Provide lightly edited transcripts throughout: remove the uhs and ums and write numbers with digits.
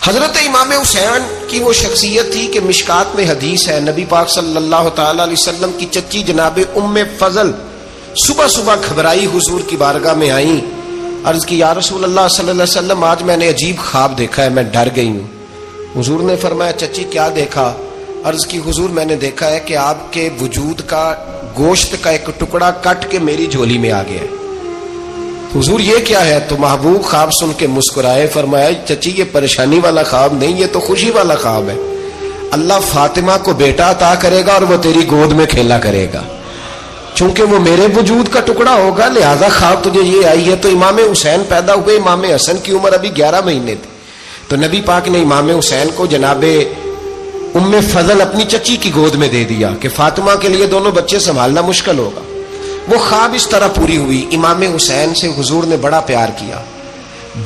حضرت امام حسین کی وہ شخصیت تھی کہ مشکات میں حدیث ہے، نبی پاک صلی اللہ تعالی علیہ وسلم کی چچی جناب ام فضل صبح صبح گھبرائی حضور کی بارگاہ میں آئیں، عرض کی یا رسول اللہ صلی اللہ علیہ وسلم آج میں نے عجیب خواب دیکھا ہے، میں ڈر گئی ہوں۔ حضور نے فرمایا چچی کیا دیکھا؟ عرض کی حضور میں نے دیکھا ہے کہ آپ کے وجود کا گوشت کا ایک ٹکڑا کٹ کے میری جھولی میں آ گیا ہے۔ حضور یہ کیا ہے؟ تو محبوب خواب سن کے مسکرائے، فرمایا چچی یہ پریشانی والا خواب نہیں، یہ تو خوشی والا خواب ہے، اللہ فاطمہ کو بیٹا عطا کرے گا اور وہ تیری گود میں کھیلا کرے گا، چونکہ وہ میرے وجود کا ٹکڑا ہوگا لہذا خواب تجھے یہ آئی ہے۔ تو امام حسین پیدا ہوئے، امام حسن کی عمر ابھی 11 مہینے تھی، تو نبی پاک نے امام حسین کو جناب ام فضل اپنی چچی کی گود میں دے دیا کہ فاطمہ کے لیے دونوں بچے سنبھالنا مشکل ہوگا۔ وہ خواب اس طرح پوری ہوئی۔ امام حسین سے حضور نے بڑا پیار کیا،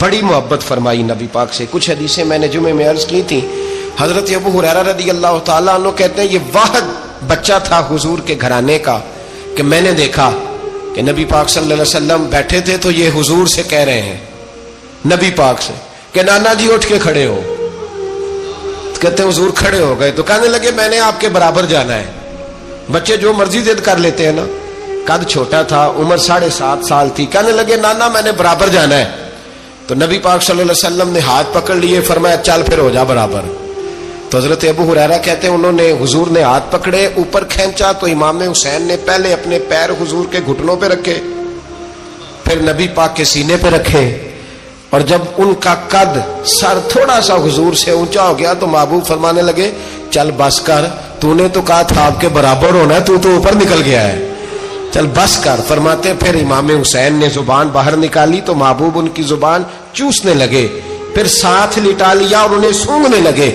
بڑی محبت فرمائی نبی پاک سے۔ کچھ حدیثیں میں نے جمعے میں عرض کی تھی، حضرت ابو ہریرہ رضی اللہ تعالیٰ عنہ کہتے ہیں یہ واحد بچہ تھا حضور کے گھرانے کا کہ میں نے دیکھا کہ نبی پاک صلی اللہ علیہ وسلم بیٹھے تھے تو یہ حضور سے کہہ رہے ہیں، نبی پاک سے کہ نانا جی اٹھ کے کھڑے ہو۔ کہتے ہیں حضور کھڑے ہو گئے تو کہنے لگے میں نے آپ کے برابر جانا ہے۔ بچے جو مرضی ضد کر لیتے ہیں نا، قد چھوٹا تھا، عمر 7.5 سال تھی، کہنے لگے نانا میں نے برابر جانا ہے۔ تو نبی پاک صلی اللہ علیہ وسلم نے ہاتھ پکڑ لیے، فرمایا چل پھر ہو جا برابر۔ تو حضرت ابو ہریرہ کہتے ہیں انہوں نے حضور نے ہاتھ پکڑے، اوپر کھینچا تو امام حسین نے پہلے اپنے پیر حضور کے گھٹنوں پہ رکھے، پھر نبی پاک کے سینے پہ رکھے، اور جب ان کا قد سر تھوڑا سا حضور سے اونچا ہو گیا تو محبوب فرمانے لگے چل بس کر، تو نے تو کہا تھا آپ کے برابر ہونا ہے، تو اوپر نکل گیا ہے، چل بس کر۔ فرماتے پھر امام حسین نے زبان باہر نکالی تو محبوب ان کی زبان چوسنے لگے، پھر ساتھ لٹا لیا اور انہیں سونگھنے لگے۔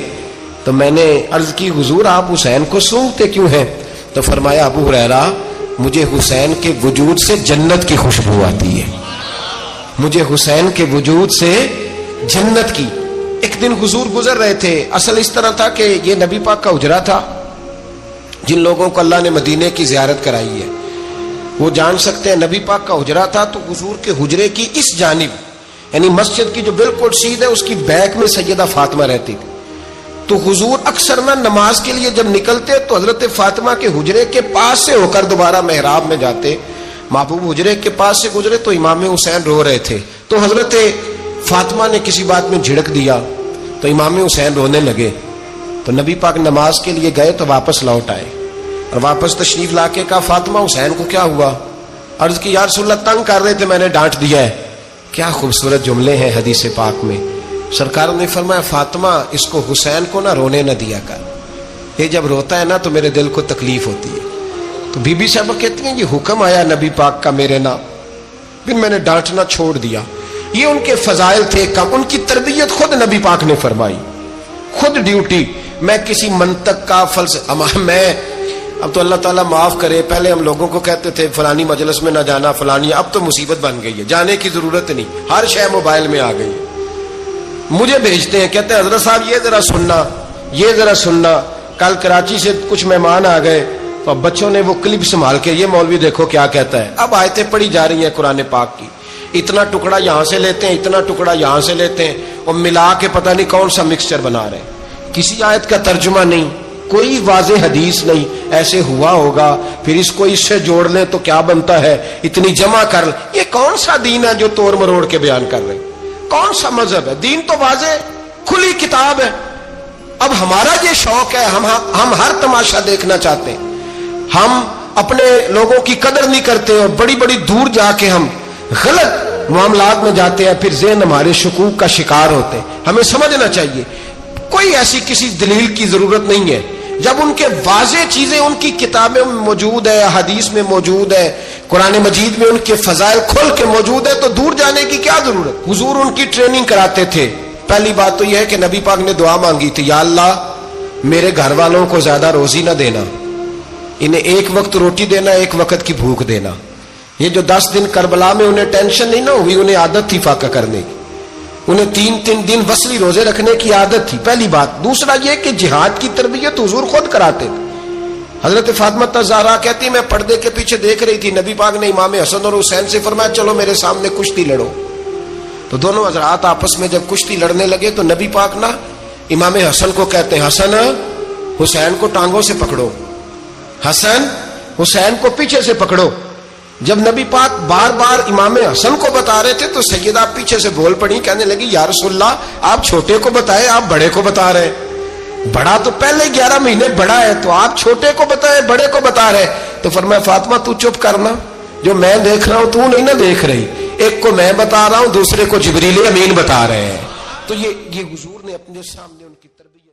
تو میں نے عرض کی حضور آپ حسین کو سونگھتے کیوں ہیں؟ تو فرمایا ابو ہریرہ مجھے حسین کے وجود سے جنت کی خوشبو آتی ہے، مجھے حسین کے وجود سے جنت کی۔ ایک دن حضور گزر رہے تھے، اصل اس طرح تھا کہ یہ نبی پاک کا حجرہ تھا، جن لوگوں کو اللہ نے مدینے کی زیارت کرائی ہے وہ جان سکتے ہیں، نبی پاک کا حجرہ تھا تو حضور کے حجرے کی اس جانب یعنی مسجد کی جو بالکل سیدھ ہے اس کی بیک میں سیدہ فاطمہ رہتی تھی۔ تو حضور اکثر نہ نماز کے لیے جب نکلتے تو حضرت فاطمہ کے حجرے کے پاس سے ہو کر دوبارہ محراب میں جاتے۔ محبوب حجرے کے پاس سے گزرے تو امام حسین رو رہے تھے، تو حضرت فاطمہ نے کسی بات میں جھڑک دیا تو امام حسین رونے لگے۔ تو نبی پاک نماز کے لیے گئے تو واپس لوٹ آئے اور واپس تشریف لا کے کہا فاطمہ حسین کو کیا ہوا؟ عرض کی یا رسول اللہ تنگ کر رہے تھے میں نے ڈانٹ دیا ہے۔ کیا خوبصورت جملے ہیں حدیث پاک میں، سرکار نے فرمایا فاطمہ اس کو حسین کو نہ رونے نہ دیا کر، یہ جب روتا ہے نا تو میرے دل کو تکلیف ہوتی ہے۔ تو بی بی صاحبہ کہتی ہیں یہ حکم آیا نبی پاک کا میرے نام، پھر میں نے ڈانٹنا چھوڑ دیا۔ یہ ان کے فضائل تھے کم، ان کی تربیت خود نبی پاک نے فرمائی، خود ڈیوٹی۔ میں کسی منطق کا فلسفہ میں اب تو اللہ تعالیٰ معاف کرے، پہلے ہم لوگوں کو کہتے تھے فلانی مجلس میں نہ جانا فلانی، اب تو مصیبت بن گئی ہے، جانے کی ضرورت نہیں، ہر شے موبائل میں آ گئی۔ مجھے بھیجتے ہیں کہتے ہیں حضرت صاحب یہ ذرا سننا، یہ ذرا سننا، کل کراچی سے کچھ مہمان آ گئے تو بچوں نے وہ کلپ سنبھال کے یہ مولوی دیکھو کیا کہتا ہے۔ اب آیتیں پڑھی جا رہی ہیں قرآن پاک کی، اتنا ٹکڑا یہاں سے لیتے ہیں، اتنا ٹکڑا یہاں سے لیتے ہیں اور ملا کے پتہ نہیں کون سا مکسچر بنا رہے ہیں، کسی آیت کا ترجمہ نہیں، کوئی واضح حدیث نہیں، ایسے ہوا ہوگا پھر اس کو اس سے جوڑ لیں تو کیا بنتا ہے، اتنی جمع کر لیں۔ یہ کون سا دین ہے جو توڑ مروڑ کے بیان کر رہے ہیں؟ کون سا مذہب ہے؟ دین تو واضح کھلی کتاب ہے۔ اب ہمارا یہ شوق ہے، ہم ہر تماشا دیکھنا چاہتے ہیں، ہم اپنے لوگوں کی قدر نہیں کرتے اور بڑی بڑی دور جا کے ہم غلط معاملات میں جاتے ہیں، پھر ذہن ہمارے شکوک کا شکار ہوتے ہیں۔ ہمیں سمجھنا چاہیے کوئی ایسی کسی دلیل کی ضرورت نہیں ہے، جب ان کے واضح چیزیں ان کی کتابیں میں موجود ہے، حدیث میں موجود ہے، قرآن مجید میں ان کے فضائل کھل کے موجود ہے، تو دور جانے کی کیا ضرورت؟ حضور ان کی ٹریننگ کراتے تھے۔ پہلی بات تو یہ ہے کہ نبی پاک نے دعا مانگی تھی، یا اللہ میرے گھر والوں کو زیادہ روزی نہ دینا، انہیں ایک وقت روٹی دینا، ایک وقت کی بھوک دینا۔ یہ جو 10 دن کربلا میں انہیں ٹینشن نہیں نہ ہوئی، انہیں عادت تھی فاقہ کرنے کی، انہیں 3 دن وصلی روزے رکھنے کی عادت تھی، پہلی بات۔ دوسرا یہ کہ جہاد کی تربیت حضور خود کراتے تھے۔ حضرت فاطمہ زہرا کہتی میں پردے کے پیچھے دیکھ رہی تھی، نبی پاک نے امام حسن اور حسین سے فرمایا چلو میرے سامنے کشتی لڑو۔ تو دونوں حضرات آپس میں جب کشتی لڑنے لگے تو نبی پاک نا امام حسن کو کہتے ہیں حسن حسین کو ٹانگوں سے پکڑو، حسن حسین کو پیچھے سے پکڑو۔ جب نبی پاک بار بار امام حسن کو بتا رہے تھے تو سیدہ پیچھے سے بول پڑی، کہنے لگی یا رسول اللہ آپ چھوٹے کو بتائے، آپ بڑے کو بتا رہے ہیں، بڑا تو پہلے 11 مہینے بڑا ہے، تو آپ چھوٹے کو بتائے بڑے کو بتا رہے۔ تو فرمایا فاطمہ تو چپ کرنا، جو میں دیکھ رہا ہوں تو نہیں نہ دیکھ رہی، ایک کو میں بتا رہا ہوں، دوسرے کو جبریل امین بتا رہے ہیں۔ تو یہ حضور نے اپنے سامنے ان کی تربیت